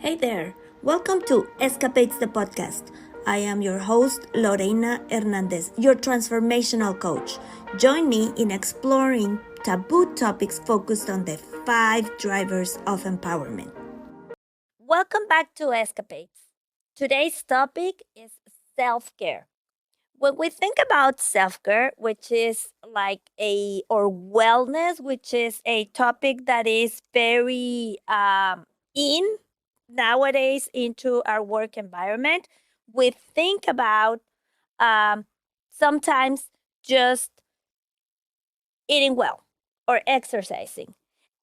Hey there, welcome to Escapades the podcast. I am your host, Lorena Hernandez, your transformational coach. Join me in exploring taboo topics focused on the 5 drivers of empowerment. Welcome back to Escapades. Today's topic is self care. When we think about self care, which is or wellness, which is a topic that is very in nowadays into our work environment, we think about um, sometimes just eating well or exercising.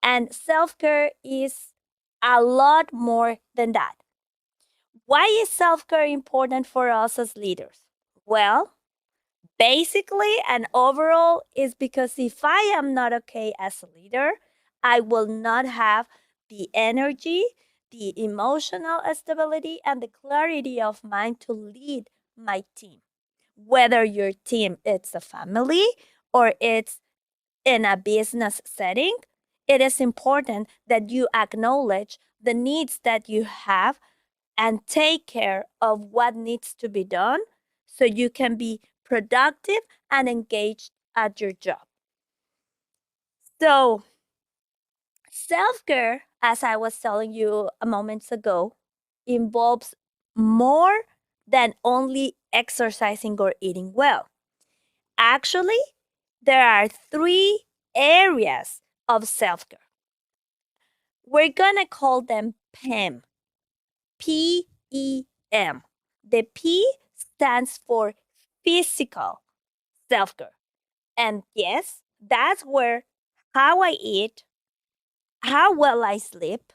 And self care is a lot more than that. Why is self care important for us as leaders? Well, basically and overall is because if I am not okay as a leader, I will not have the energy, the emotional stability, and the clarity of mind to lead my team. Whether your team it's a family or it's in a business setting, it is important that you acknowledge the needs that you have and take care of what needs to be done so you can be productive and engaged at your job. So, self care, as I was telling you a moment ago, involves more than only exercising or eating well. Actually, there are 3 areas of self care. We're gonna call them PEM. PEM. The P stands for physical self care. And yes, that's where how I eat, how well I sleep,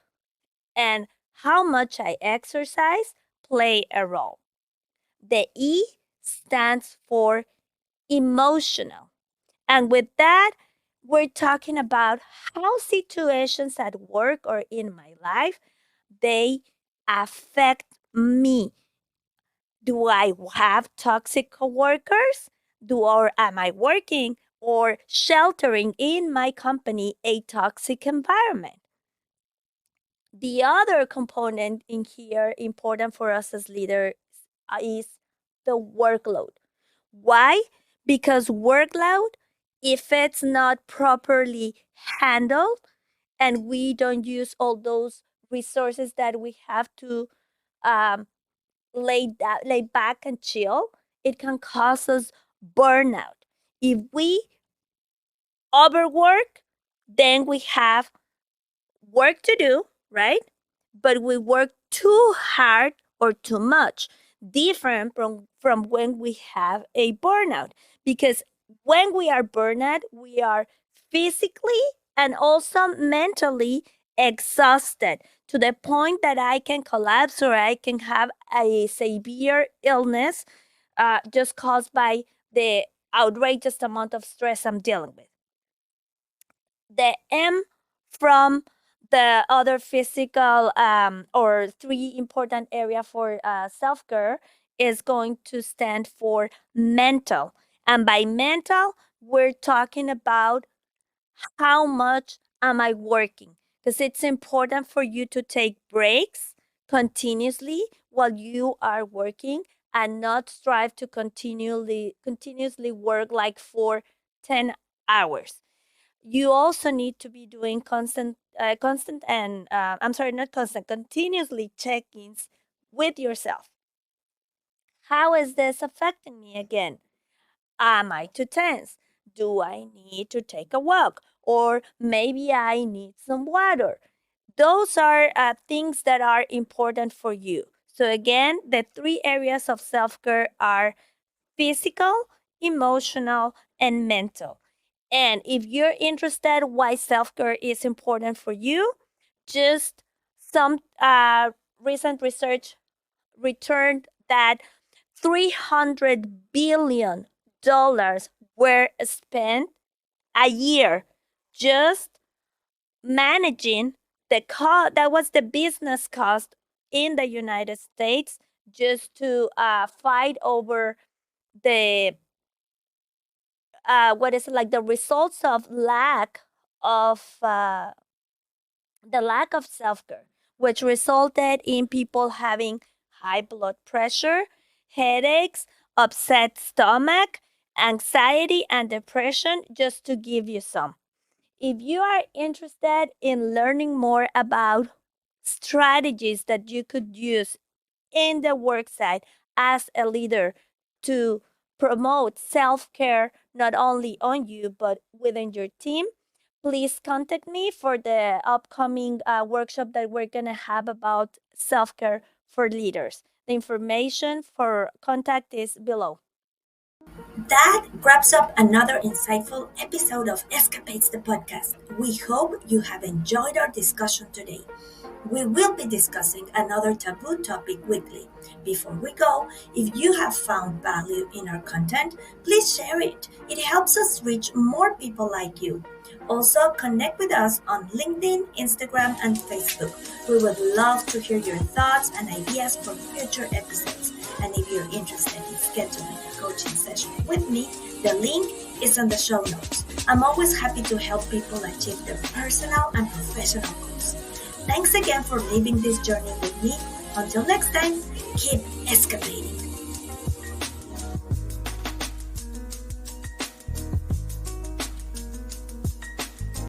and how much I exercise play a role. The E stands for emotional. And with that, we're talking about how situations at work or in my life they affect me. Do I have toxic coworkers? Or am I working or sheltering in my company a toxic environment? The other component in here important for us as leaders is the workload. Why? Because workload, if it's not properly handled and we don't use all those resources that we have to um, lay back and chill, it can cause us burnout. If we overwork, then we have work to do, right? But we work too hard or too much, different from when we have a burnout. Because when we are burnout, we are physically and also mentally exhausted to the point that I can collapse or I can have a severe illness just caused by the outrageous amount of stress I'm dealing with. The M from the other physical or 3 important area for self-care is going to stand for mental. And by mental, we're talking about how much am I working? Because it's important for you to take breaks continuously while you are working and not strive to continuously work like for 10 hours. You also need to be doing constant and I'm sorry, not constant, continuously check-ins with yourself. How is this affecting me again? Am I too tense? Do I need to take a walk? Or maybe I need some water. Those are things that are important for you. So, again, the 3 areas of self care are physical, emotional, and mental. And if you're interested why self-care is important for you, just some recent research returned that $300 billion were spent a year just managing the cost. That was the business cost in the United States just to fight over the what is it, like the results of of the lack of self-care. which resulted in people having high blood pressure, headaches, upset stomach, anxiety, and depression, just to give you some. If you are interested in learning more about strategies that you could use in the work site as a leader to promote self care not only on you but within your team, please contact me for the upcoming workshop that we're going to have about self care for leaders. The information for contact is below. That wraps up another insightful episode of Escapades the podcast. We hope you have enjoyed our discussion today. We will be discussing another taboo topic weekly. Before we go, if you have found value in our content, please share it. It helps us reach more people like you. Also, connect with us on LinkedIn, Instagram, and Facebook. We would love to hear your thoughts and ideas for future episodes. And if you're interested in scheduling a coaching session with me, the link is on the show notes. I'm always happy to help people achieve their personal and professional goals. Thanks again for living this journey with me. Until next time, keep escaping.